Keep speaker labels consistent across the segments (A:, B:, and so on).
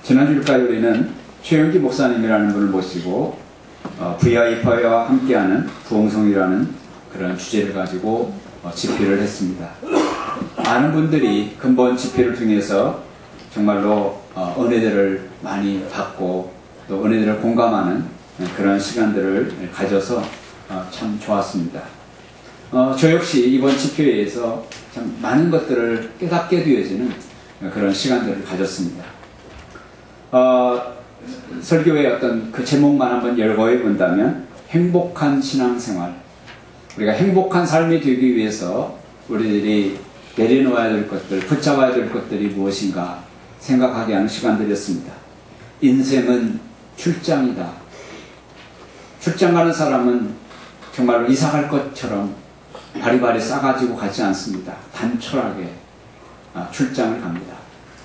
A: 지난주 일까지 우리는 최영기 목사님이라는 분을 모시고 VIP와 함께하는 부흥성이라는 그런 주제를 가지고 집회를 했습니다. 많은 분들이 근본 집회를 통해서 정말로 은혜들을 많이 받고 또 은혜들을 공감하는 그런 시간들을 가져서 참 좋았습니다. 저 역시 이번 집회에서 참 많은 것들을 깨닫게 되어지는 그런 시간들을 가졌습니다. 설교의 어떤 그 제목만 한번 열거해 본다면 행복한 신앙생활, 우리가 행복한 삶이 되기 위해서 우리들이 내려놓아야 될 것들, 붙잡아야 될 것들이 무엇인가 생각하게 하는 시간들이었습니다. 인생은 출장이다. 출장 가는 사람은 정말로 이사 갈 것처럼 바리바리 싸가지고 가지 않습니다. 단촐하게 출장을 갑니다.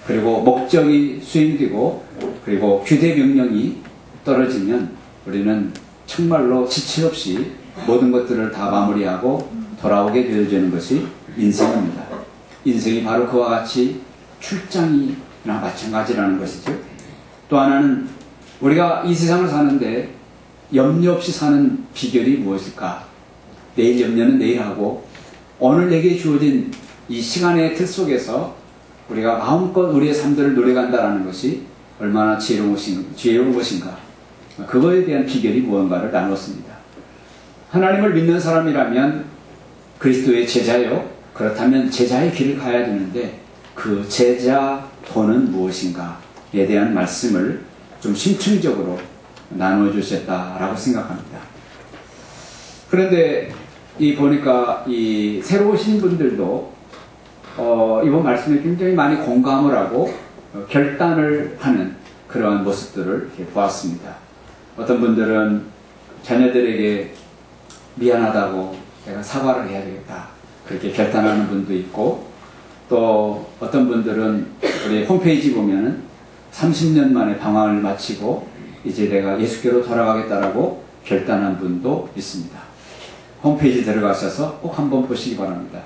A: 그리고 목적이 수행되고 그리고 규대 명령이 떨어지면 우리는 정말로 지체 없이 모든 것들을 다 마무리하고 돌아오게 되어지는 것이 인생입니다. 인생이 바로 그와 같이 출장이나 마찬가지라는 것이죠. 또 하나는 우리가 이 세상을 사는데 염려 없이 사는 비결이 무엇일까? 내일 염려는 내일 하고 오늘 내게 주어진 이 시간의 틀 속에서 우리가 마음껏 우리의 삶들을 누려간다는 것이 얼마나 지혜로운 것인가. 그거에 대한 비결이 무언가를 나눴습니다. 하나님을 믿는 사람이라면 그리스도의 제자요. 그렇다면 제자의 길을 가야 되는데 그 제자 도는 무엇인가에 대한 말씀을 좀 심층적으로 나누어 주셨다라고 생각합니다. 그런데 보니까 이 새로 오신 분들도 이번 말씀에 굉장히 많이 공감을 하고 결단을 하는 그러한 모습들을 이렇게 보았습니다. 어떤 분들은 자녀들에게 미안하다고 내가 사과를 해야 되겠다 그렇게 결단하는 분도 있고, 또 어떤 분들은 우리 홈페이지 보면은 30년 만에 방황을 마치고 이제 내가 예수께로 돌아가겠다라고 결단한 분도 있습니다. 홈페이지 들어가셔서 꼭 한번 보시기 바랍니다.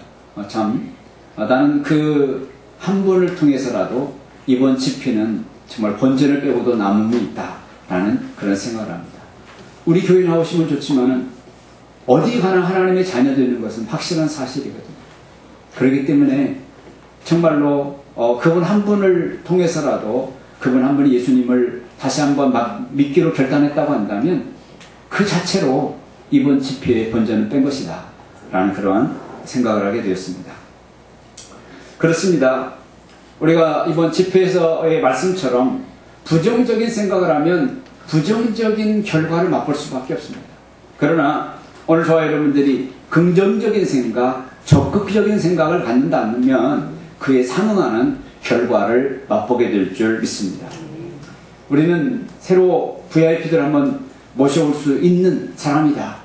A: 나는 그 한 분을 통해서라도 이번 집회는 정말 본전을 빼고도 남음이 있다라는 그런 생각을 합니다. 우리 교회 나오시면 좋지만은 어디 가나 하나님의 자녀 되는 것은 확실한 사실이거든요. 그렇기 때문에 정말로 그분 한 분을 통해서라도 그분 한 분이 예수님을 다시 한번 믿기로 결단했다고 한다면 그 자체로 이번 집회의 본전을 뺀 것이다 라는 그러한 생각을 하게 되었습니다. 그렇습니다. 우리가 이번 집회에서의 말씀처럼 부정적인 생각을 하면 부정적인 결과를 맛볼 수밖에 없습니다. 그러나 오늘 저와 여러분들이 긍정적인 생각, 적극적인 생각을 갖는다면 그에 상응하는 결과를 맛보게 될 줄 믿습니다. 우리는 새로 VIP들 한번 모셔올 수 있는 사람이다.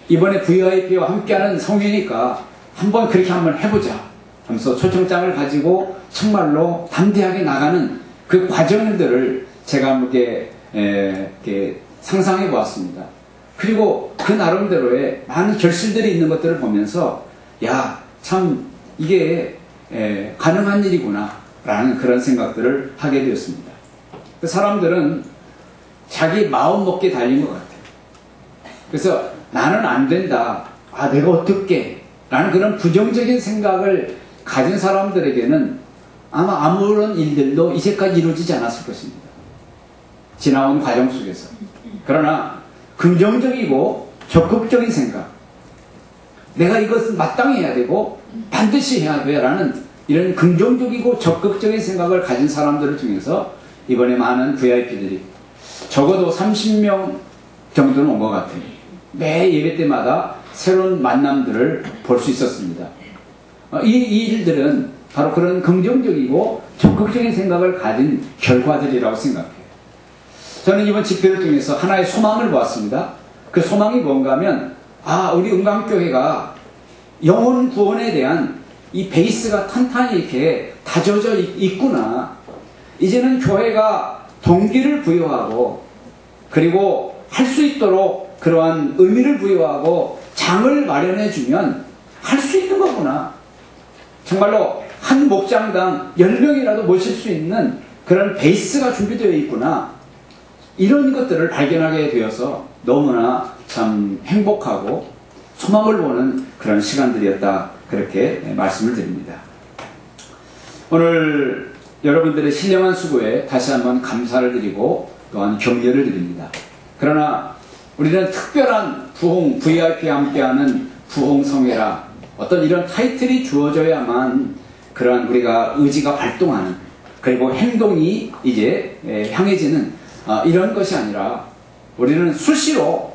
A: 이번에 VIP와 함께하는 성회니까 한번 그렇게 한번 해보자 하면서 초청장을 가지고 정말로 담대하게 나가는 그 과정들을 제가 이렇게 상상해 보았습니다. 그리고 그 나름대로의 많은 결실들이 있는 것들을 보면서 참 이게 가능한 일이구나 라는 그런 생각들을 하게 되었습니다. 그 사람들은 자기 마음 먹기에 달린 것 같아요. 그래서 나는 안 된다, 내가 어떻게 라는 그런 부정적인 생각을 가진 사람들에게는 아마 아무런 일들도 이제까지 이루어지지 않았을 것입니다. 지나온 과정 속에서. 그러나 긍정적이고 적극적인 생각, 내가 이것을 마땅히 해야 되고 반드시 해야 돼 라는 이런 긍정적이고 적극적인 생각을 가진 사람들을 통해서 이번에 많은 VIP들이 적어도 30명 정도는 온 것 같아요. 매 예배 때마다 새로운 만남들을 볼 수 있었습니다. 이 일들은 바로 그런 긍정적이고 적극적인 생각을 가진 결과들이라고 생각해요. 저는 이번 집회를 통해서 하나의 소망을 보았습니다. 그 소망이 뭔가 하면 우리 은광교회가 영혼 구원에 대한 이 베이스가 탄탄히 이렇게 다져져 있구나. 이제는 교회가 동기를 부여하고 그리고 할 수 있도록 그러한 의미를 부여하고 장을 마련해주면 할 수 있는 거구나. 정말로 한 목장당 10명이라도 모실 수 있는 그런 베이스가 준비되어 있구나. 이런 것들을 발견하게 되어서 너무나 참 행복하고 소망을 보는 그런 시간들이었다. 그렇게 말씀을 드립니다. 오늘 여러분들의 신령한 수고에 다시 한번 감사를 드리고 또한 격려를 드립니다. 그러나 우리는 특별한 부흥, VIP와 함께하는 부흥성회라 어떤 이런 타이틀이 주어져야만 그런 우리가 의지가 발동하는 그리고 행동이 이제 향해지는 이런 것이 아니라 우리는 수시로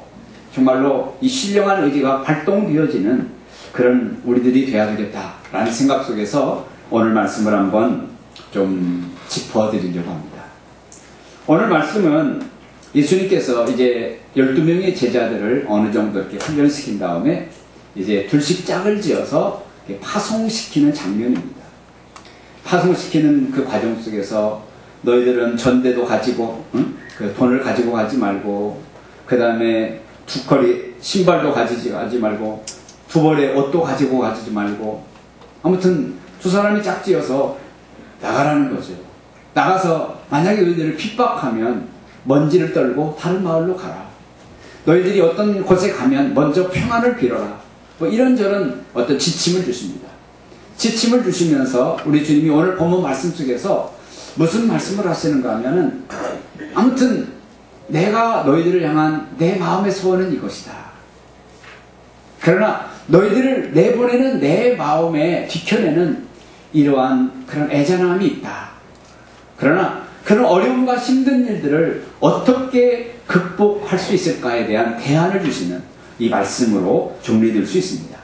A: 정말로 이 신령한 의지가 발동되어지는 그런 우리들이 되어야 되겠다라는 생각 속에서 오늘 말씀을 한번 좀 짚어드리려고 합니다. 오늘 말씀은 예수님께서 이제 12명의 제자들을 어느 정도 이렇게 훈련시킨 다음에 이제 둘씩 짝을 지어서 파송시키는 장면입니다. 파송시키는 그 과정 속에서 너희들은 전대도 가지고 그 돈을 가지고 가지 말고 그 다음에 두 컬이 신발도 가지지 말고 두 벌의 옷도 가지고 가지 말고 아무튼 두 사람이 짝지어서 나가라는 거죠. 나가서 만약에 너희들을 핍박하면 먼지를 떨고 다른 마을로 가라. 너희들이 어떤 곳에 가면 먼저 평안을 빌어라. 뭐 이런저런 어떤 지침을 주십니다. 지침을 주시면서 우리 주님이 오늘 본문 말씀 속에서 무슨 말씀을 하시는가 하면은 아무튼 내가 너희들을 향한 내 마음의 소원은 이것이다. 그러나 너희들을 내보내는 내 마음에 뒤켜내는 이러한 그런 애잔함이 있다. 그러나 그런 어려움과 힘든 일들을 어떻게 극복할 수 있을까에 대한 대안을 주시는 이 말씀으로 정리될 수 있습니다.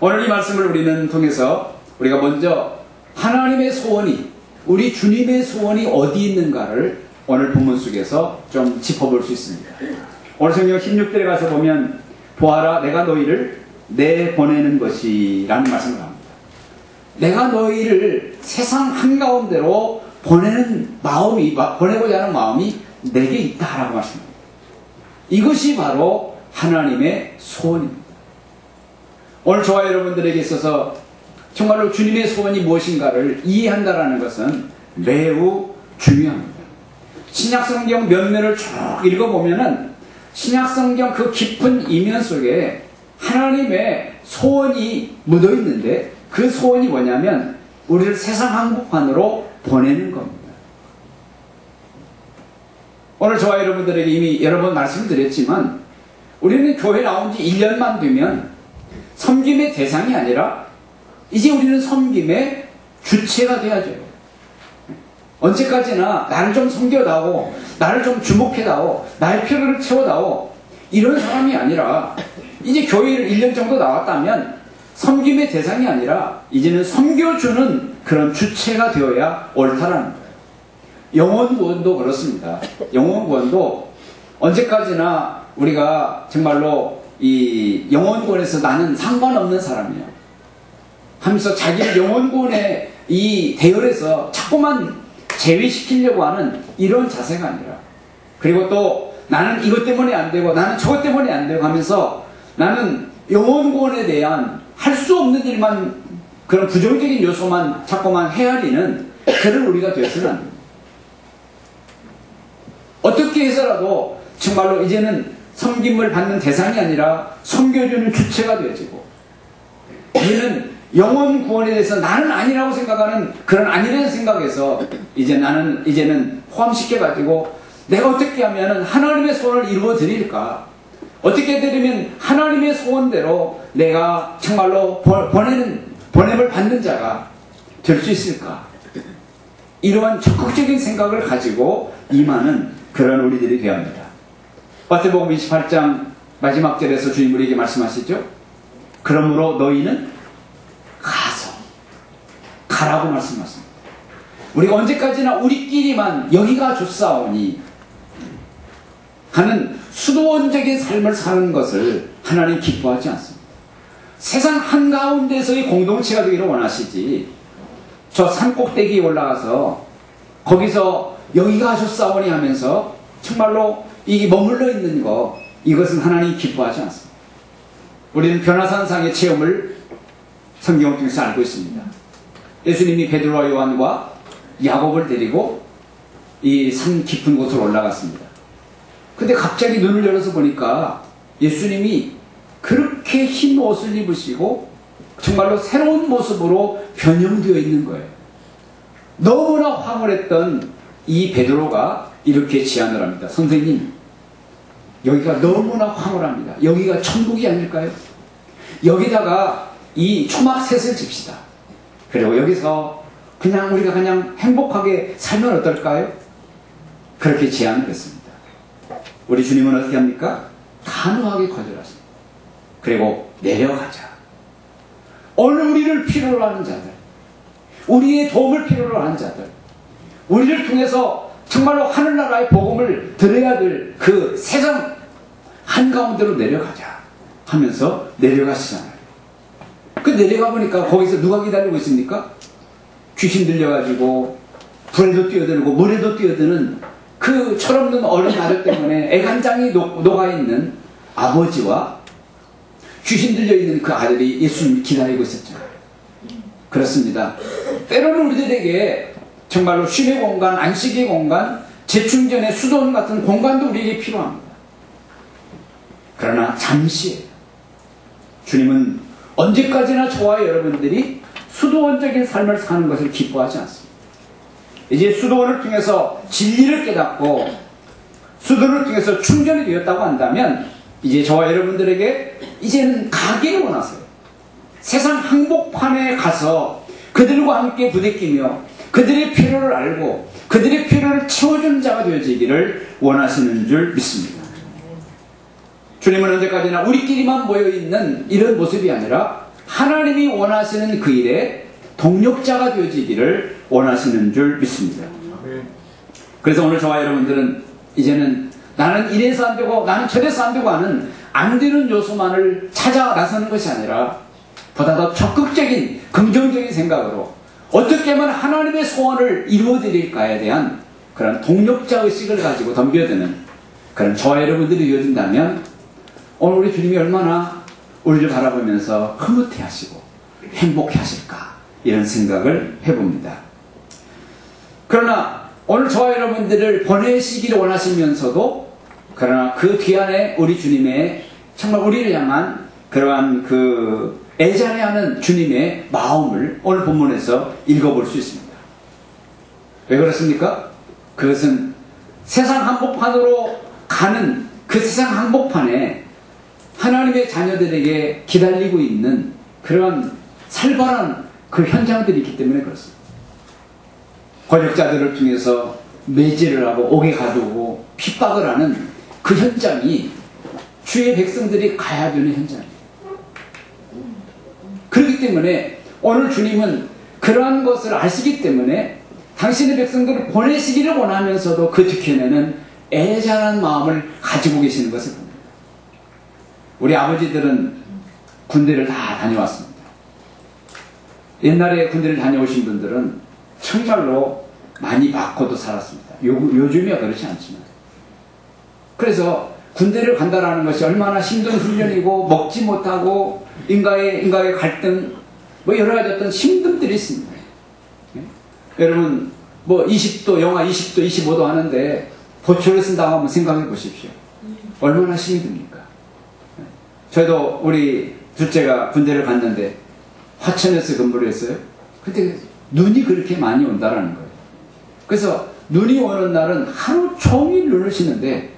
A: 오늘 이 말씀을 우리는 통해서 우리가 먼저 하나님의 소원이 우리 주님의 소원이 어디 있는가를 오늘 본문 속에서 좀 짚어볼 수 있습니다. 오늘 성경 16절에 가서 보면 보아라 내가 너희를 내보내는 것이라는 말씀을 합니다. 내가 너희를 세상 한가운데로 보내는 마음이 보내고자 하는 마음이 내게 있다라고 말씀합니다. 이것이 바로 하나님의 소원입니다. 오늘 저와 여러분들에게 있어서 정말로 주님의 소원이 무엇인가를 이해한다는 것은 매우 중요합니다. 신약성경 면면을 쭉 읽어보면은 신약성경 그 깊은 이면 속에 하나님의 소원이 묻어있는데 그 소원이 뭐냐면 우리를 세상 한복판으로 보내는 겁니다. 오늘 저와 여러분들에게 이미 여러 번 말씀을 드렸지만 우리는 교회 나온 지 1년만 되면 섬김의 대상이 아니라 이제 우리는 섬김의 주체가 돼야죠. 언제까지나 나를 좀 섬겨다오, 나를 좀 주목해다오, 나의 필요를 채워다오 이런 사람이 아니라 이제 교회를 1년 정도 나왔다면 섬김의 대상이 아니라 이제는 섬겨주는 그런 주체가 되어야 옳다라는 거예요. 영혼구원도 그렇습니다. 영혼구원도 언제까지나 우리가 정말로 이 영혼구원에서 나는 상관없는 사람이야 하면서 자기를 영혼구원의 이 대열에서 자꾸만 제외시키려고 하는 이런 자세가 아니라 그리고 또 나는 이것 때문에 안 되고 나는 저것 때문에 안 되고 하면서 나는 영혼구원에 대한 할 수 없는 일만 그런 부정적인 요소만 자꾸만 헤아리는 그런 우리가 되어서는 안 됩니다. 어떻게 해서라도 정말로 이제는 섬김을 받는 대상이 아니라 섬겨주는 주체가 되어지고 이제는 영혼 구원에 대해서 나는 아니라고 생각하는 그런 아니라는 생각에서 이제는 포함시켜가지고 내가 어떻게 하면 하나님의 소원을 이루어 드릴까? 어떻게 드리면 하나님의 소원대로 내가 정말로 보냄을 받는 자가 될 수 있을까? 이러한 적극적인 생각을 가지고 임하는 그런 우리들이 되어야 합니다. 마태복음 28장 마지막 절에서 주님 우리에게 말씀하시죠. 그러므로 너희는 가라고 말씀하십니다. 우리가 언제까지나 우리끼리만 여기가 좋사오니 하는 수도원적인 삶을 사는 것을 하나님 기뻐하지 않습니다. 세상 한가운데서의 공동체가 되기를 원하시지 저 산꼭대기에 올라가서 거기서 여기가 좋사오니 하면서 정말로 이 머물러 있는 거 이것은 하나님 기뻐하지 않습니다. 우리는 변화산상의 체험을 성경을 통해서 알고 있습니다. 예수님이 베드로와 요한과 야곱을 데리고 이 산 깊은 곳으로 올라갔습니다. 근데 갑자기 눈을 열어서 보니까 예수님이 그렇게 흰 옷을 입으시고 정말로 새로운 모습으로 변형되어 있는 거예요. 너무나 황홀했던 이 베드로가 이렇게 제안을 합니다. 선생님, 여기가 너무나 황홀합니다. 여기가 천국이 아닐까요? 여기다가 이 초막셋을 집시다. 그리고 여기서 우리가 그냥 행복하게 살면 어떨까요? 그렇게 제안을 했습니다. 우리 주님은 어떻게 합니까? 단호하게 거절하십니다. 그리고 내려가자. 오늘 우리를 필요로 하는 자들, 우리의 도움을 필요로 하는 자들, 우리를 통해서 정말로 하늘나라의 복음을 드려야 될 그 세상 한가운데로 내려가자 하면서 내려가시잖아요. 그 내려가 보니까 거기서 누가 기다리고 있습니까? 귀신 들려가지고 불에도 뛰어들고 물에도 뛰어드는 그 철없는 어린 아들 때문에 애간장이 녹아있는 아버지와 귀신 들려있는 그 아들이 예수님을 기다리고 있었죠. 그렇습니다. 때로는 우리들에게 정말로 쉼의 공간, 안식의 공간, 재충전의 수도원 같은 공간도 우리에게 필요합니다. 그러나 잠시예요. 주님은 언제까지나 저와 여러분들이 수도원적인 삶을 사는 것을 기뻐하지 않습니다. 이제 수도원을 통해서 진리를 깨닫고 수도를 통해서 충전이 되었다고 한다면 이제 저와 여러분들에게 이제는 가기를 원하세요. 세상 항복판에 가서 그들과 함께 부대끼며 그들의 필요를 알고 그들의 필요를 채워주는 자가 되어지기를 원하시는 줄 믿습니다. 주님은 언제까지나 우리끼리만 모여있는 이런 모습이 아니라 하나님이 원하시는 그 일에 동력자가 되어지기를 원하시는 줄 믿습니다. 그래서 오늘 저와 여러분들은 이제는 나는 이래서 안 되고 나는 저래서 안 되고 하는 안 되는 요소만을 찾아 나서는 것이 아니라 보다 더 적극적인 긍정적인 생각으로 어떻게 하면 하나님의 소원을 이루어드릴까에 대한 그런 동력자 의식을 가지고 덤벼드는 그런 저와 여러분들이 이어진다면 오늘 우리 주님이 얼마나 우리를 바라보면서 흐뭇해 하시고 행복해 하실까 이런 생각을 해봅니다. 그러나 오늘 저와 여러분들을 보내시기를 원하시면서도 그러나 그 뒤안에 우리 주님의 정말 우리를 향한 그러한 그 애잔해하는 주님의 마음을 오늘 본문에서 읽어볼 수 있습니다. 왜 그렇습니까? 그것은 세상 한복판으로 가는 그 세상 한복판에 하나님의 자녀들에게 기다리고 있는 그런 살벌한 그 현장들이 있기 때문에 그렇습니다. 권력자들을 통해서 매질을 하고 옥에 가두고 핍박을 하는 그 현장이 주의 백성들이 가야 되는 현장이에요. 그렇기 때문에 오늘 주님은 그러한 것을 아시기 때문에 당신의 백성들을 보내시기를 원하면서도 그 뒤편에는 애잔한 마음을 가지고 계시는 것을 봅니다. 우리 아버지들은 군대를 다 다녀왔습니다. 옛날에 군대를 다녀오신 분들은 정말로 많이 받고도 살았습니다. 요즘이야 그렇지 않지만. 그래서 군대를 간다라는 것이 얼마나 힘든 훈련이고 먹지 못하고 인과의 갈등 뭐 여러 가지 어떤 힘듦들이 있습니다. 여러분 뭐 20도 영하 20도 25도 하는데 보초를 쓴다고 한번 생각해 보십시오. 얼마나 힘이 듭니까? 저희도 우리 둘째가 군대를 갔는데 화천에서 근무를 했어요. 근데 눈이 그렇게 많이 온다라는 거예요. 그래서 눈이 오는 날은 하루 종일 눈을 치는데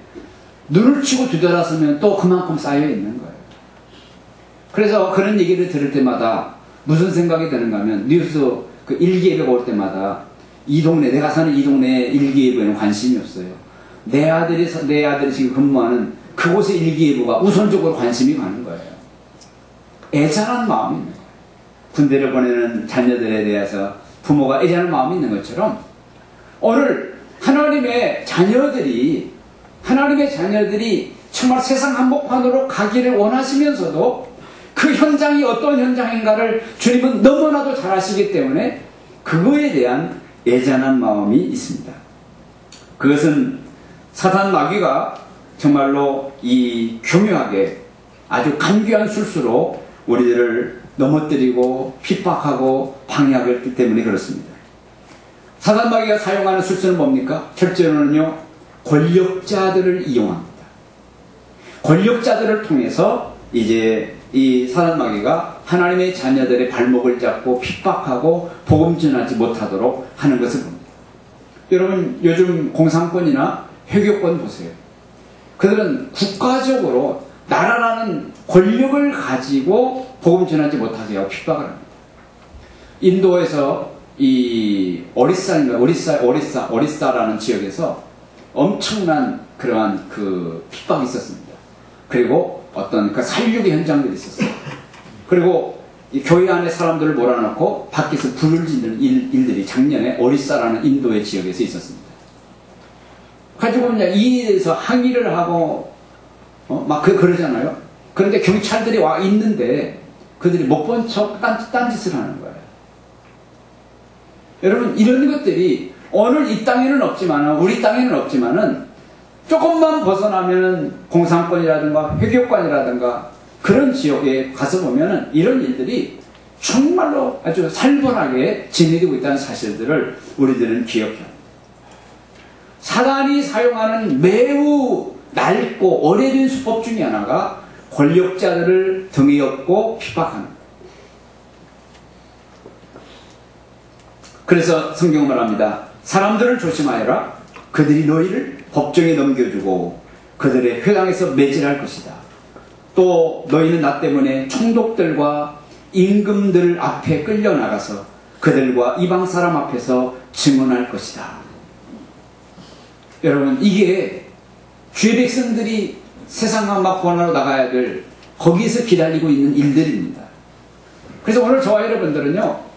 A: 눈을 치고 뒤돌아서면 또 그만큼 쌓여 있는 거예요. 그래서 그런 얘기를 들을 때마다 무슨 생각이 드는가 하면 뉴스 그 일기예배가 올 때마다 이 동네 내가 사는 이 동네 일기예배에는 관심이 없어요. 내 아들이 지금 근무하는 그곳의 일기예보가 우선적으로 관심이 가는 거예요. 애잔한 마음이 있는 거예요. 군대를 보내는 자녀들에 대해서 부모가 애잔한 마음이 있는 것처럼 오늘 하나님의 자녀들이 정말 세상 한복판으로 가기를 원하시면서도 그 현장이 어떤 현장인가를 주님은 너무나도 잘 아시기 때문에 그거에 대한 애잔한 마음이 있습니다. 그것은 사탄 마귀가 정말로 이 교묘하게 아주 간교한 술수로 우리들을 넘어뜨리고 핍박하고 방해하기 때문에 그렇습니다. 사단마귀가 사용하는 술수는 뭡니까? 첫째로는요, 권력자들을 이용합니다. 권력자들을 통해서 이제 이 사단마귀가 하나님의 자녀들의 발목을 잡고 핍박하고 복음 전하지 못하도록 하는 것을 봅니다. 여러분, 요즘 공산권이나 회교권 보세요. 그들은 국가적으로 나라라는 권력을 가지고 복음 전하지 못하게 하고 핍박을 합니다. 인도에서 이 오리사라는 지역에서 엄청난 그러한 그 핍박이 있었습니다. 그리고 어떤 그 살육의 현장들이 있었어요. 그리고 이 교회 안에 사람들을 몰아넣고 밖에서 불을 지르는 일들이 작년에 오리사라는 인도의 지역에서 있었습니다. 가지고 그냥 이에 대해서 항의를 하고 막 그러잖아요. 그런데 경찰들이 와 있는데 그들이 못 본 척 딴짓을 하는 거예요. 여러분, 이런 것들이 오늘 이 땅에는 없지만은, 우리 땅에는 없지만은 조금만 벗어나면은 공산권이라든가 회교권이라든가 그런 지역에 가서 보면은 이런 일들이 정말로 아주 살벌하게 진행되고 있다는 사실들을 우리들은 기억해야 합니다. 사단이 사용하는 매우 낡고 오래된 수법 중에 하나가 권력자들을 등에 업고 핍박하는 거예요. 그래서 성경은 말합니다. 사람들을 조심하여라. 그들이 너희를 법정에 넘겨주고 그들의 회당에서 매질할 것이다. 또 너희는 나 때문에 총독들과 임금들 앞에 끌려나가서 그들과 이방 사람 앞에서 증언할 것이다. 여러분, 이게 주의 백성들이 세상 한복판으로 나가야 될 거기서 기다리고 있는 일들입니다. 그래서 오늘 저와 여러분들은요,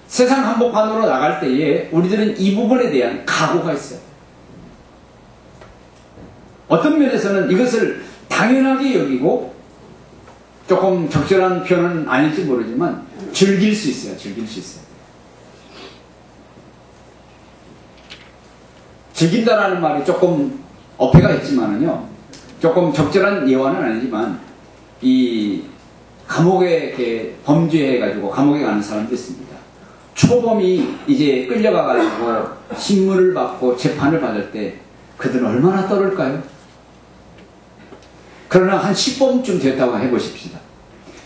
A: 세상 한복판으로 나갈 때에 우리들은 이 부분에 대한 각오가 있어요. 어떤 면에서는 이것을 당연하게 여기고 조금 적절한 표현은 아닐지 모르지만 즐길 수 있어요. 즐길 수 있어요. 즐긴다라는 말이 조금 어폐가 있지만은요, 조금 적절한 예화는 아니지만 이 감옥에 이렇게 범죄해가지고 감옥에 가는 사람도 있습니다. 초범이 이제 끌려가가지고 신문을 받고 재판을 받을 때 그들은 얼마나 떨을까요? 그러나 한 10범쯤 됐다고 해보십시다.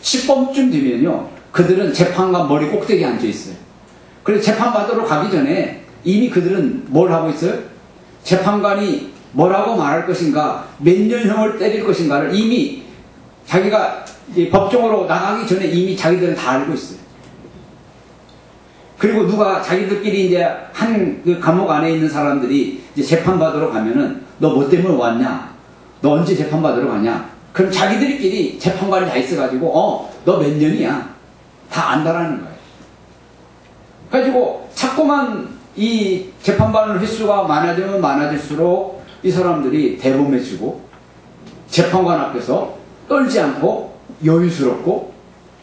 A: 10범쯤 되면요, 그들은 재판관 머리 꼭대기에 앉아있어요. 그래서 재판받으러 가기 전에 이미 그들은 뭘 하고 있어요? 재판관이 뭐라고 말할 것인가, 몇 년형을 때릴 것인가를 이미 자기가 이제 법정으로 나가기 전에 이미 자기들은 다 알고 있어요. 그리고 누가 자기들끼리 이제 한 그 감옥 안에 있는 사람들이 이제 재판받으러 가면은 너 뭐 때문에 왔냐? 너 언제 재판받으러 가냐? 그럼 자기들끼리 재판관이 다 있어가지고 너 몇 년이야? 다 안다라는 거예요. 그래가지고 자꾸만 이 재판받는 횟수가 많아지면 많아질수록 이 사람들이 대범해지고 재판관 앞에서 떨지 않고 여유스럽고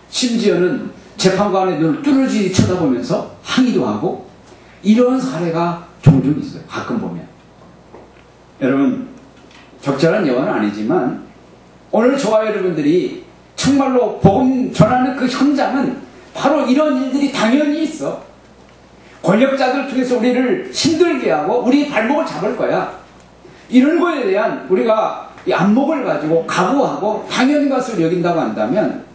A: 심지어는 재판관의 눈을 뚫을지 쳐다보면서 항의도 하고 이런 사례가 종종 있어요. 가끔 보면. 여러분, 적절한 예화는 아니지만 오늘 저와 여러분들이 정말로 복음 전하는 그 현장은 바로 이런 일들이 당연히 있어. 권력자들 통해서 우리를 힘들게 하고 우리 발목을 잡을 거야. 이런 거에 대한 우리가 이 안목을 가지고 각오하고 당연히 것을 여긴다고 한다면,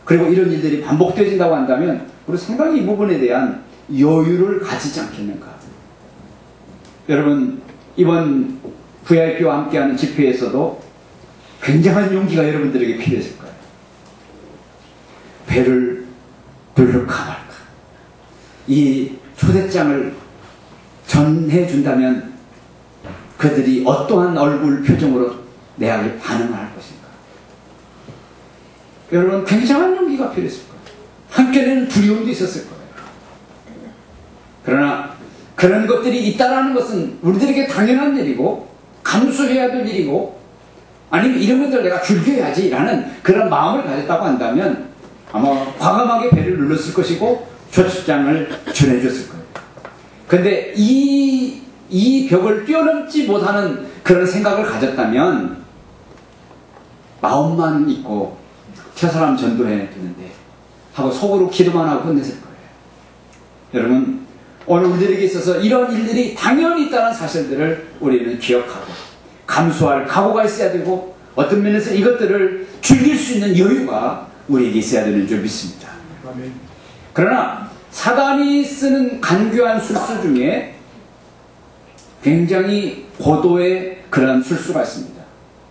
A: 그리고 이런 일들이 반복되어진다고 한다면 우리 상당히 이 부분에 대한 여유를 가지지 않겠는가. 여러분, 이번 VIP와 함께하는 집회에서도 굉장한 용기가 여러분들에게 필요했을 거예요. 배를 돌릴까 말까. 이 초대장을 전해준다면 그들이 어떠한 얼굴 표정으로 내게 반응을 할 것인가. 여러분, 굉장한 용기가 필요했을 거예요. 한편에는 두려움도 있었을 거예요. 그러나 그런 것들이 있다라는 것은 우리들에게 당연한 일이고 감수해야 될 일이고, 아니면 이런 것들 내가 줄여야지 라는 그런 마음을 가졌다고 한다면 아마 과감하게 배를 눌렀을 것이고 초대장을 전해줬을 거예요. 근데 이 벽을 뛰어넘지 못하는 그런 생각을 가졌다면 마음만 있고 저 사람 전도해야 되는데 하고 속으로 기도만 하고 끝냈을 거예요. 여러분, 오늘 우리들에게 있어서 이런 일들이 당연히 있다는 사실들을 우리는 기억하고 감수할 각오가 있어야 되고 어떤 면에서 이것들을 즐길 수 있는 여유가 우리에게 있어야 되는 줄 믿습니다. 그러나 사단이 쓰는 간교한 술수 중에 굉장히 고도의 그런 술수가 있습니다.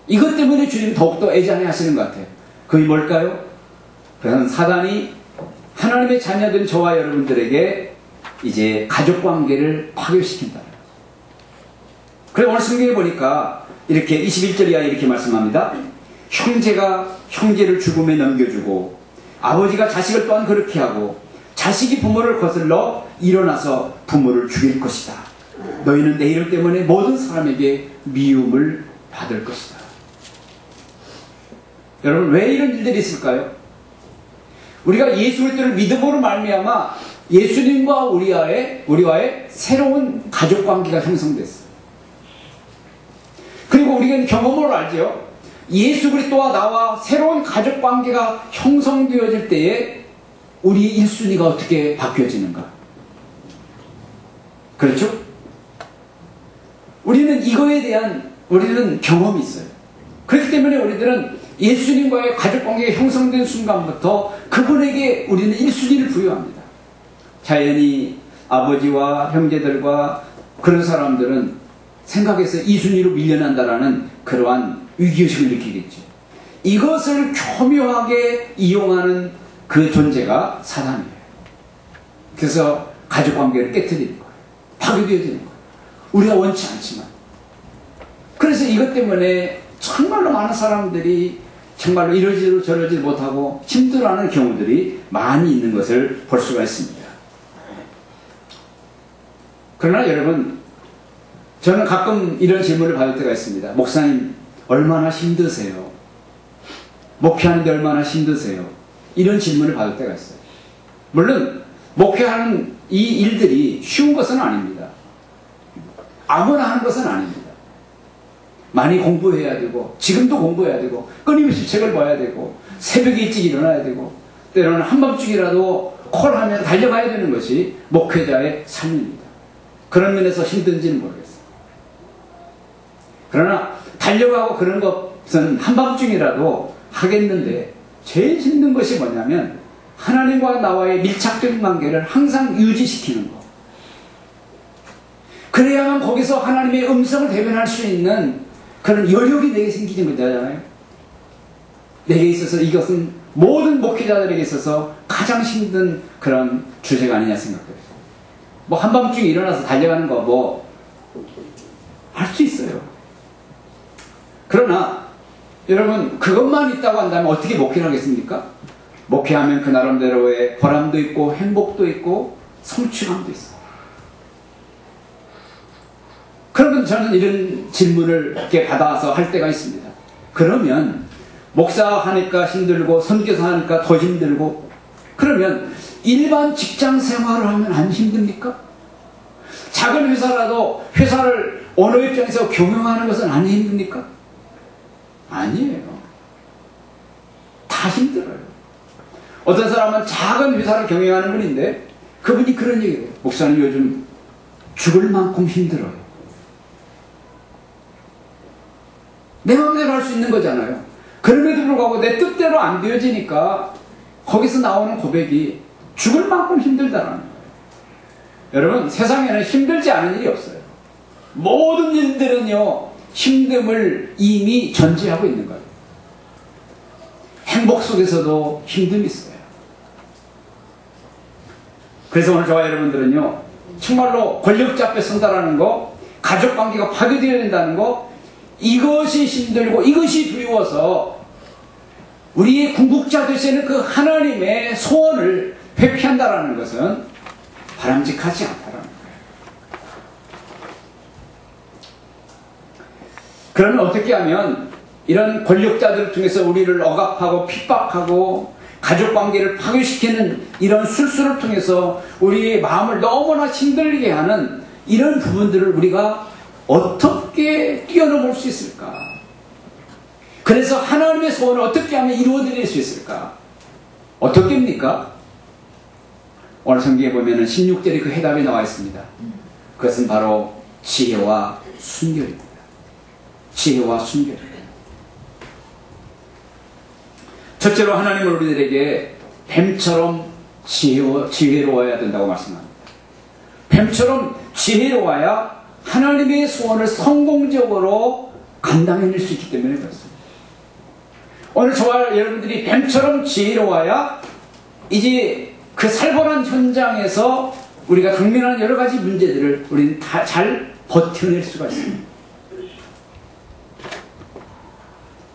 A: 이것 때문에 주님 더욱더 애잔해 하시는 것 같아요. 그게 뭘까요? 그것은 사단이 하나님의 자녀된 저와 여러분들에게 이제 가족관계를 파괴시킨다. 그래서 오늘 성경에 보니까 이렇게 21절 이하에 이렇게 말씀합니다. 형제가 형제를 죽음에 넘겨주고 아버지가 자식을 또한 그렇게 하고 자식이 부모를 거슬러 일어나서 부모를 죽일 것이다. 너희는 내 이름 때문에 모든 사람에게 미움을 받을 것이다. 여러분, 왜 이런 일들이 있을까요? 우리가 예수 그리스도를 믿음으로 말미암아 예수님과 우리와의 새로운 가족관계가 형성됐어요. 그리고 우리가 경험으로 알죠. 예수 그리스도와 나와 새로운 가족관계가 형성되어질 때에 우리의 1순위가 어떻게 바뀌어지는가? 그렇죠? 우리는 이거에 대한 우리는 경험이 있어요. 그렇기 때문에 우리들은 예수님과의 가족관계가 형성된 순간부터 그분에게 우리는 1순위를 부여합니다. 자연히 아버지와 형제들과 그런 사람들은 생각해서 2순위로 밀려난다라는 그러한 위기의식을 느끼겠죠. 이것을 교묘하게 이용하는 그 존재가 사단이에요. 그래서 가족관계를 깨트리는 거예요. 파괴되어지는 거예요. 우리가 원치 않지만. 그래서 이것 때문에 정말로 많은 사람들이 정말로 이러지도 저러지 못하고 힘들어하는 경우들이 많이 있는 것을 볼 수가 있습니다. 그러나 여러분, 저는 가끔 이런 질문을 받을 때가 있습니다. 목사님, 얼마나 힘드세요? 목회하는데 얼마나 힘드세요? 이런 질문을 받을 때가 있어요. 물론 목회하는 이 일들이 쉬운 것은 아닙니다. 아무나 하는 것은 아닙니다. 많이 공부해야 되고, 지금도 공부해야 되고, 끊임없이 책을 봐야 되고, 새벽에 일찍 일어나야 되고, 때로는 한밤중이라도 콜하면 달려가야 되는 것이 목회자의 삶입니다. 그런 면에서 힘든지는 모르겠어요. 그러나 달려가고 그런 것은 한밤중이라도 하겠는데, 제일 힘든 것이 뭐냐면 하나님과 나와의 밀착된 관계를 항상 유지시키는 것. 그래야만 거기서 하나님의 음성을 대변할 수 있는 그런 여력이 내게 생기는 거잖아요. 내게 있어서 이것은 모든 목회자들에게 있어서 가장 힘든 그런 주제가 아니냐 생각해요. 뭐 한밤중에 일어나서 달려가는 거 뭐 할 수 있어요. 그러나 여러분, 그것만 있다고 한다면 어떻게 목회를 하겠습니까? 목회하면 그 나름대로의 보람도 있고 행복도 있고 성취감도 있어요. 그러면 저는 이런 질문을 이렇게 받아서 할 때가 있습니다. 그러면 목사 하니까 힘들고 선교사 하니까 더 힘들고, 그러면 일반 직장 생활을 하면 안 힘듭니까? 작은 회사라도 회사를 어느 입장에서 경영하는 것은 안 힘듭니까? 아니에요. 다 힘들어요. 어떤 사람은 작은 회사를 경영하는 분인데 그분이 그런 얘기를 해요. 목사님, 요즘 죽을 만큼 힘들어요. 내 마음대로 할 수 있는 거잖아요. 그럼에도 불구하고 내 뜻대로 안 되어지니까 거기서 나오는 고백이 죽을 만큼 힘들다라는 거예요. 여러분, 세상에는 힘들지 않은 일이 없어요. 모든 일들은요, 힘듦을 이미 전제하고 있는 거예요. 행복 속에서도 힘듦이 있어요. 그래서 오늘 저와 여러분들은요, 정말로 권력자 앞에 선다라는 거, 가족관계가 파괴되어야 된다는 거, 이것이 힘들고 이것이 두려워서 우리의 궁극자 되시는 그 하나님의 소원을 회피한다라는 것은 바람직하지 않다라는 거예요. 그러면 어떻게 하면 이런 권력자들을 통해서 우리를 억압하고 핍박하고 가족관계를 파괴시키는 이런 술수를 통해서 우리의 마음을 너무나 힘들게 하는 이런 부분들을 우리가 어떻게 뛰어넘을 수 있을까? 그래서 하나님의 소원을 어떻게 하면 이루어드릴 수 있을까? 어떻게 합니까? 오늘 성경에 보면은 16절에 그 해답이 나와 있습니다. 그것은 바로 지혜와 순결입니다. 지혜와 순결. 첫째로 하나님은 우리들에게 뱀처럼 지혜로워야 된다고 말씀합니다. 뱀처럼 지혜로워야 하나님의 소원을 성공적으로 감당해낼 수 있기 때문에 그렇습니다. 오늘 저와 여러분들이 뱀처럼 지혜로워야 이제 그 살벌한 현장에서 우리가 당면한 여러 가지 문제들을 우리는 다 잘 버텨낼 수가 있습니다.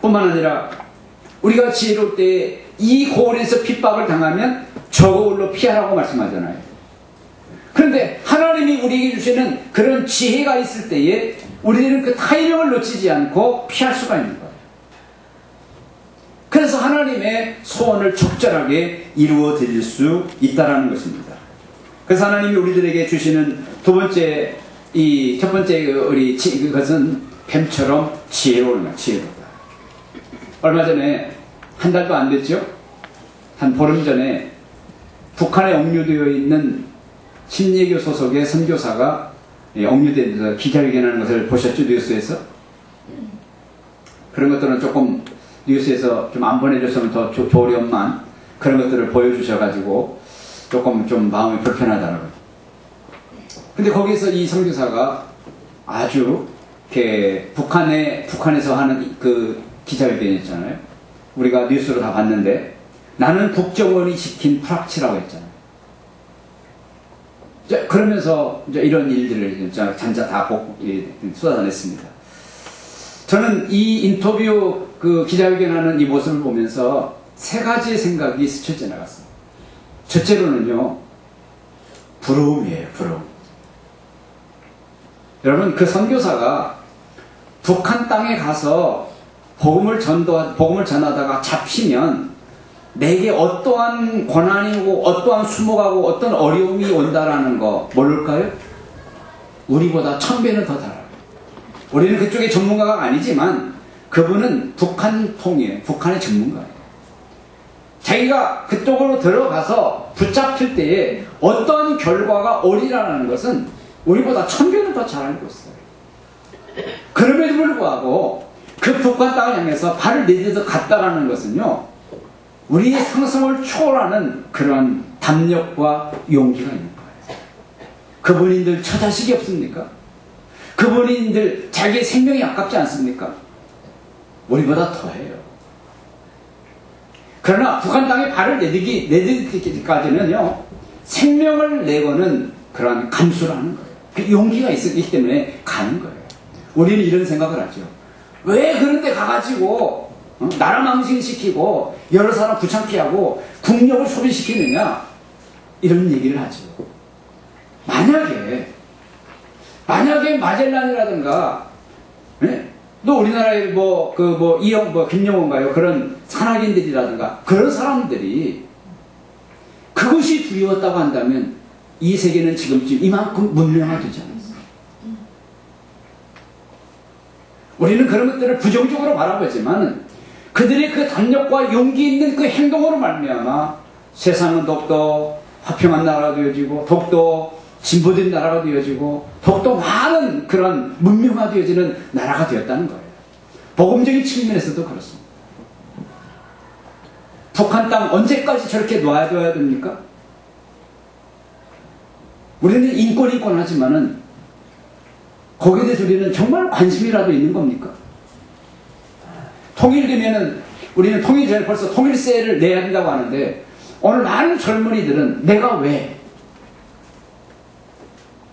A: 뿐만 아니라 우리가 지혜로울 때 이 고을에서 핍박을 당하면 저 고을로 피하라고 말씀하잖아요. 그런데 하나님이 우리에게 주시는 그런 지혜가 있을 때에 우리들은 그 타이밍을 놓치지 않고 피할 수가 있는 거예요. 그래서 하나님의 소원을 적절하게 이루어 드릴 수 있다라는 것입니다. 그래서 하나님이 우리들에게 주시는 첫 번째 그것은 뱀처럼 지혜로운 지혜롭다. 얼마 전에 한 달도 안 됐죠? 한 보름 전에 북한에 억류되어 있는 신예교 소속의 선교사가 억류돼서 기자회견하는 것을 보셨죠? 뉴스에서? 그런 것들은 조금 뉴스에서 좀 안 보내줬으면 더 좋으련만 그런 것들을 보여주셔가지고 조금 좀 마음이 불편하더라고요. 근데 거기서 이 선교사가 아주 북한에서 하는 그 기자회견이었잖아요. 우리가 뉴스로 다 봤는데 나는 국정원이 시킨 프락치라고 했잖아요. 그러면서 이런 일들을 잔자 다 쏟아냈습니다. 저는 이 인터뷰 그 기자회견하는 이 모습을 보면서 세 가지의 생각이 스쳐 지나갔어요. 첫째로는요, 부러움이에요, 부러움. 여러분, 그 선교사가 북한 땅에 가서 복음을 전하다가 잡히면 내게 어떠한 고난이고 어떠한 수목하고 어떤 어려움이 온다라는 거 모를까요? 우리보다 1000배는 더 잘 알아요. 우리는 그쪽의 전문가가 아니지만 그분은 북한통이에요. 북한의 전문가예요. 자기가 그쪽으로 들어가서 붙잡힐 때에 어떤 결과가 오리라는 것은 우리보다 1000배는 더 잘 알고 있어요. 그럼에도 불구하고 그 북한 땅을 향해서 발을 내딛어 갔다라는 것은요, 우리의 상성을 초월하는 그런 담력과 용기가 있는 거예요. 그분인들 처자식이 없습니까? 그분인들 자기의 생명이 아깝지 않습니까? 우리보다 더해요. 그러나 북한 땅에 발을 내딛기까지는요, 생명을 내고는 그런 감수를 하는 거예요. 그 용기가 있기 때문에 가는 거예요. 우리는 이런 생각을 하죠. 왜 그런 데 가가지고 나라 망신시키고 여러 사람 부창케 하고 국력을 소비시키느냐, 이런 얘기를 하죠. 만약에 마젤란이라든가, 네? 또 우리나라의 김영호인가요? 그런 산악인들이라든가 그런 사람들이 그것이 두려웠다고 한다면 이 세계는 지금쯤 이만큼 문명화되지 않았어요. 우리는 그런 것들을 부정적으로 바라보지만 그들의 그 담력과 용기 있는 그 행동으로 말미암아 세상은 더욱더 화평한 나라가 되어지고 더욱더 진보된 나라가 되어지고 더욱더 많은 그런 문명화되어지는 나라가 되었다는 거예요. 복음적인 측면에서도 그렇습니다. 북한 땅 언제까지 저렇게 놔둬야 됩니까? 우리는 인권 하지만은 거기에 대해서 우리는 정말 관심이라도 있는 겁니까? 통일되면은 우리는 벌써 통일세를 내야 된다고 하는데 오늘 많은 젊은이들은 내가 왜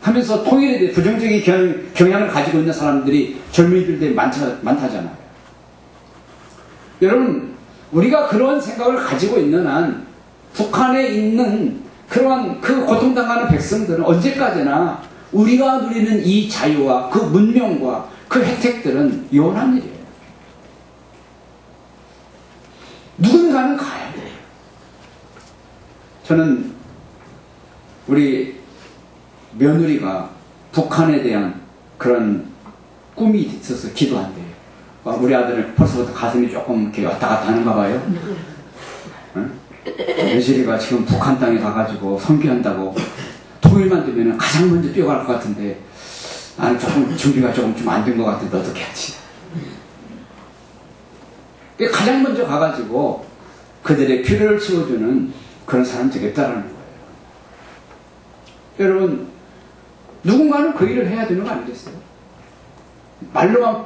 A: 하면서 통일에 대해 부정적인 경향을 가지고 있는 사람들이 젊은이들도 많다잖아요. 여러분, 우리가 그런 생각을 가지고 있는 한 북한에 있는 그러한 그 고통당하는 백성들은 언제까지나 우리가 누리는 이 자유와 그 문명과 그 혜택들은 요원한 일이에요. 누군가는 가야 돼요. 저는 우리 며느리가 북한에 대한 그런 꿈이 있어서 기도한대요. 우리 아들은 벌써부터 가슴이 조금 이렇게 왔다 갔다 하는가 봐요. 응? 여실이가 지금 북한 땅에 가가지고 선교한다고 통일만 되면 가장 먼저 뛰어갈 것 같은데 나는 조금 준비가 조금 좀 안 된 것 같은데 어떻게 하지? 가장 먼저 가가지고 그들의 필요를 채워주는 그런 사람이 되겠다라는 거예요. 여러분, 누군가는 그 일을 해야 되는 거 아니겠어요? 말로만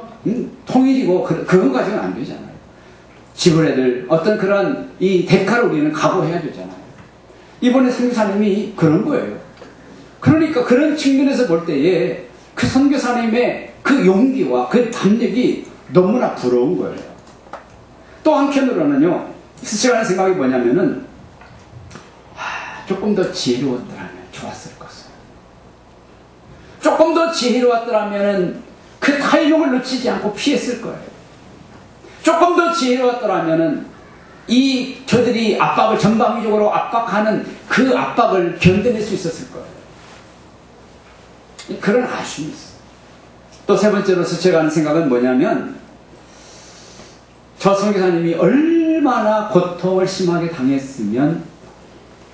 A: 통일이고 그건 가지고는 안 되잖아요. 지불해야 될 어떤 그런 이 대가를 우리는 각오해야 되잖아요. 이번에 선교사님이 그런 거예요. 그러니까 그런 측면에서 볼 때에 그 선교사님의 그 용기와 그 담력이 너무나 부러운 거예요. 또 한편으로는요, 스치가는 생각이 뭐냐면은 조금 더 지혜로웠더라면 좋았을 것을. 조금 더 지혜로웠더라면 그 타이밍을 놓치지 않고 피했을 거예요. 조금 더 지혜로웠더라면 저들이 압박을 전방위적으로 압박하는 그 압박을 견뎌낼 수 있었을 거예요. 그런 아쉬움이 있어요. 또 세 번째로 스치가 하는 생각은 뭐냐면 저 선교사님이 얼마나 고통을 심하게 당했으면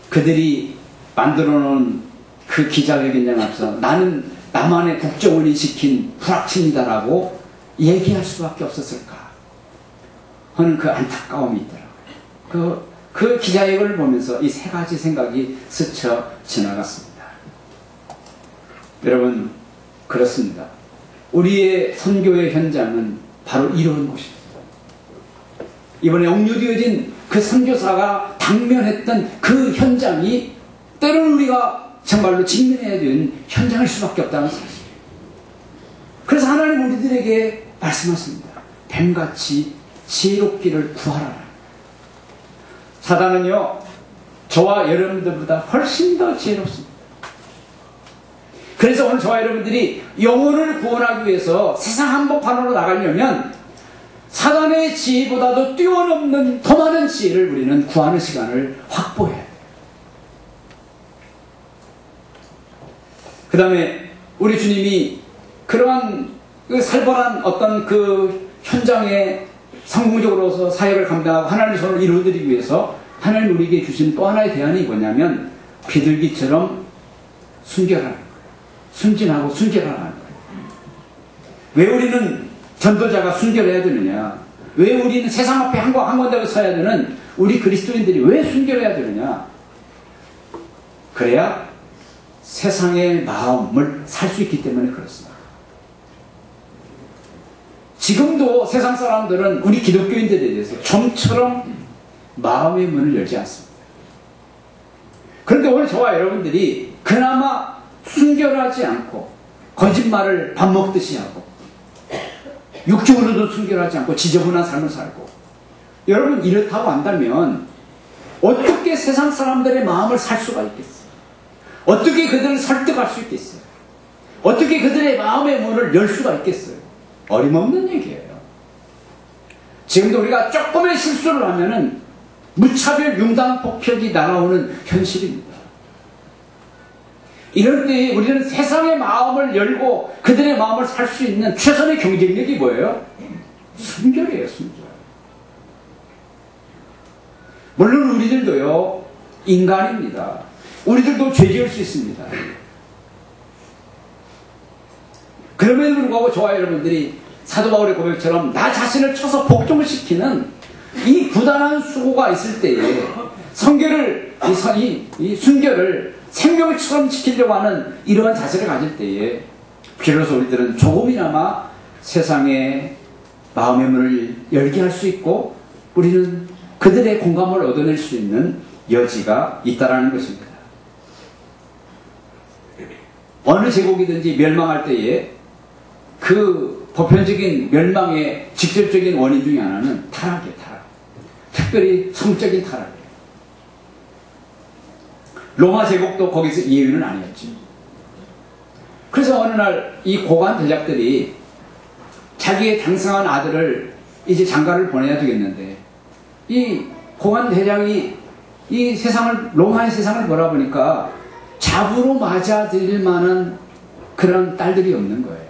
A: 그들이 만들어 놓은 그 기자회견장 앞에서 나는 나만의 국정원이 시킨 불확신이다라고 얘기할 수밖에 없었을까 하는 그 안타까움이 있더라고요. 그 기자회견을 보면서 이 세 가지 생각이 스쳐 지나갔습니다. 여러분, 그렇습니다. 우리의 선교의 현장은 바로 이런 곳입니다. 이번에 억류되어진 그 선교사가 당면했던 그 현장이 때로는 우리가 정말로 직면해야 되는 현장일 수밖에 없다는 사실이에요. 그래서 하나님 우리들에게 말씀하십니다. 뱀같이 지혜롭기를 구하라. 사단은요, 저와 여러분들보다 훨씬 더 지혜롭습니다. 그래서 오늘 저와 여러분들이 영혼을 구원하기 위해서 세상 한복판으로 나가려면 사단의 지혜보다도 뛰어넘는 더 많은 지혜를 우리는 구하는 시간을 확보해야 돼요. 그 다음에 우리 주님이 그러한 그 살벌한 어떤 그 현장에 성공적으로서 사역을 감당하고 하나님의 손을 이루어드리기 위해서 하나님 우리에게 주신 또 하나의 대안이 뭐냐면 비둘기처럼 순결하는 거예요. 순진하고 순결하는 거예요. 왜 우리는 전도자가 순결해야 되느냐? 왜 우리는 세상 앞에 한 건대로 서야 되는 우리 그리스도인들이 왜 순결해야 되느냐? 그래야 세상의 마음을 살 수 있기 때문에 그렇습니다. 지금도 세상 사람들은 우리 기독교인들에 대해서 좀처럼 마음의 문을 열지 않습니다. 그런데 오늘 저와 여러분들이 그나마 순결하지 않고 거짓말을 밥 먹듯이 하고 육적으로도 순결하지 않고 지저분한 삶을 살고 여러분 이렇다고 한다면 어떻게 세상 사람들의 마음을 살 수가 있겠어요? 어떻게 그들을 설득할 수 있겠어요? 어떻게 그들의 마음의 문을 열 수가 있겠어요? 어림없는 얘기예요. 지금도 우리가 조금의 실수를 하면은 무차별 융단 폭격이 날아오는 현실입니다. 이럴 때 우리는 세상의 마음을 열고 그들의 마음을 살 수 있는 최선의 경쟁력이 뭐예요? 순결이에요, 순결. 물론 우리들도요, 인간입니다. 우리들도 죄 지을 수 있습니다. 그럼에도 불구하고 저와 여러분들이 사도 바울의 고백처럼 나 자신을 쳐서 복종을 시키는 이 부단한 수고가 있을 때에 성결을, 이 순결을 생명처럼 지키려고 하는 이러한 자세를 가질 때에 비로소 우리들은 조금이나마 세상의 마음의 문을 열게 할 수 있고 우리는 그들의 공감을 얻어낼 수 있는 여지가 있다라는 것입니다. 어느 제국이든지 멸망할 때에 그 보편적인 멸망의 직접적인 원인 중에 하나는 타락이에요, 타락. 특별히 성적인 타락이에요. 로마 제국도 거기서 예외는 아니었죠. 그래서 어느 날 이 고관 대작들이 자기의 당승한 아들을 이제 장가를 보내야 되겠는데 이 고관 대장이 이 세상을, 로마의 세상을 보라보니까 잡으로 맞아들일 만한 그런 딸들이 없는 거예요.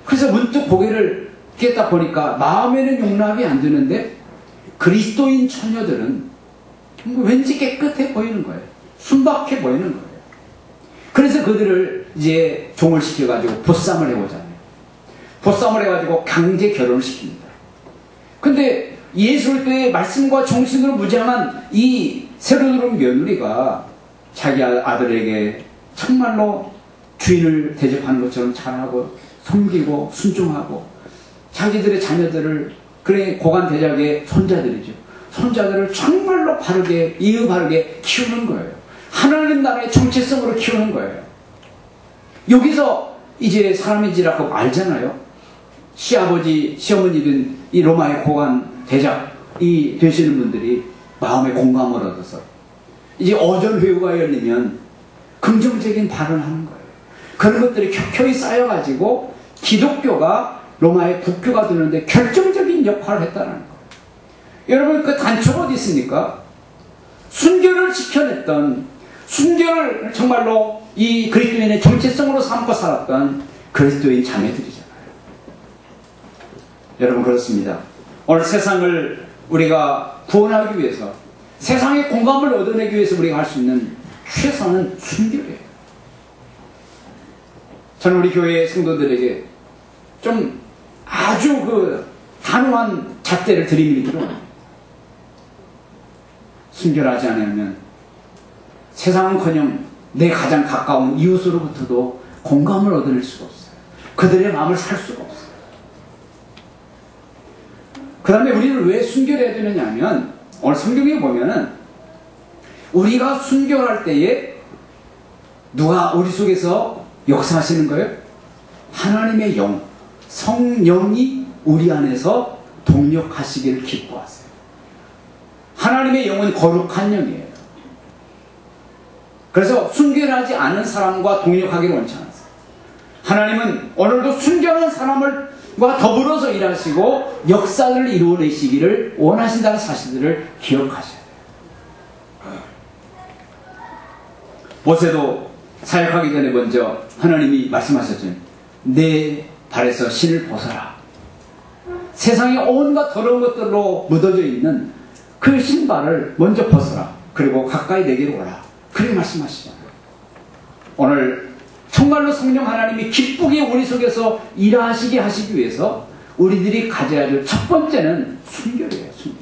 A: 그래서 문득 고개를 깼다 보니까 마음에는 용납이 안 되는데 그리스도인 처녀들은 왠지 깨끗해 보이는 거예요. 순박해 보이는 거예요. 그래서 그들을 이제 종을 시켜가지고 보쌈을 해보잖아요. 보쌈을 해가지고 강제 결혼을 시킵니다. 근데 예수 그리스도의 말씀과 정신으로 무장한 이 새로 들어온 며느리가 자기 아들에게 정말로 주인을 대접하는 것처럼 잘하고 섬기고 순종하고 자기들의 자녀들을 그래 고관 대작의 손자들이죠. 손자들을 정말로 바르게 이유 바르게 키우는 거예요. 하나님 나라의 정체성으로 키우는 거예요. 여기서 이제 사람인지라고 알잖아요. 시아버지 시어머니든 이 로마의 고관 대작이 되시는 분들이 마음의 공감을 얻어서 이제 어전회유가 열리면 긍정적인 발언을 하는 거예요. 그런 것들이 켜켜이 쌓여가지고 기독교가 로마의 국교가 되는데 결정적인 역할을 했다는 거예요. 여러분 그 단초가 어디 있습니까? 순교를 지켜냈던 순교를 정말로 이 그리스도인의 정체성으로 삼고 살았던 그리스도인 자매들이잖아요. 여러분 그렇습니다. 오늘 세상을 우리가 구원하기 위해서 세상의 공감을 얻어내기 위해서 우리가 할 수 있는 최선은 순교예요. 저는 우리 교회 성도들에게 좀 아주 그 단호한 잣대를 들이밀기로 순교를 하지 않으면 세상은커녕 내 가장 가까운 이웃으로부터도 공감을 얻어낼 수가 없어요. 그들의 마음을 살 수가 없어요. 그 다음에 우리는 왜 순교를 해야 되느냐 하면 오늘 성경에 보면은 우리가 순교를 할 때에 누가 우리 속에서 역사하시는 거예요? 하나님의 영, 성령이 우리 안에서 동력하시기를 기뻐하세요. 하나님의 영은 거룩한 영이에요. 그래서 순교를 하지 않은 사람과 동력하기를 원치 않으세요. 하나님은 오늘도 순교하는 사람과 더불어서 일하시고 역사를 이루어내시기를 원하신다는 사실들을 기억하셔야 돼요. 모세도 사역하기 전에 먼저 하나님이 말씀하셨죠. 내 발에서 신을 벗어라. 세상에 온갖 더러운 것들로 묻어져 있는 그 신발을 먼저 벗어라. 그리고 가까이 내게로 오라. 그렇게 말씀하시잖아요. 오늘 정말로 성령 하나님이 기쁘게 우리 속에서 일하시게 하시기 위해서 우리들이 가져야 될 첫 번째는 순교예요. 순교.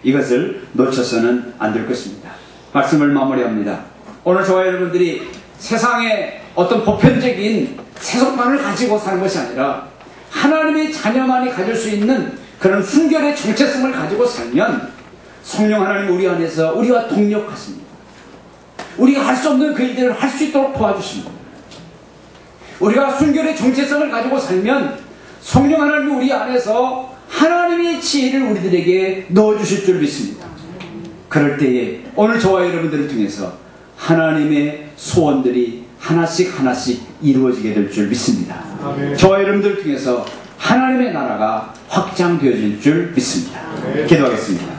A: 이것을 놓쳐서는 안 될 것입니다. 말씀을 마무리합니다. 오늘 저와 여러분들이 세상에 어떤 보편적인 세속관을 가지고 사는 것이 아니라 하나님의 자녀만이 가질 수 있는 그런 순결의 정체성을 가지고 살면 성령 하나님 우리 안에서 우리와 동력하십니다. 우리가 할 수 없는 그 일들을 할 수 있도록 도와주십니다. 우리가 순결의 정체성을 가지고 살면 성령 하나님이 우리 안에서 하나님의 지혜를 우리들에게 넣어주실 줄 믿습니다. 그럴 때에 오늘 저와 여러분들을 통해서 하나님의 소원들이 하나씩 하나씩 이루어지게 될 줄 믿습니다. 아멘. 저와 여러분들을 통해서 하나님의 나라가 확장되어질 줄 믿습니다. 기도하겠습니다.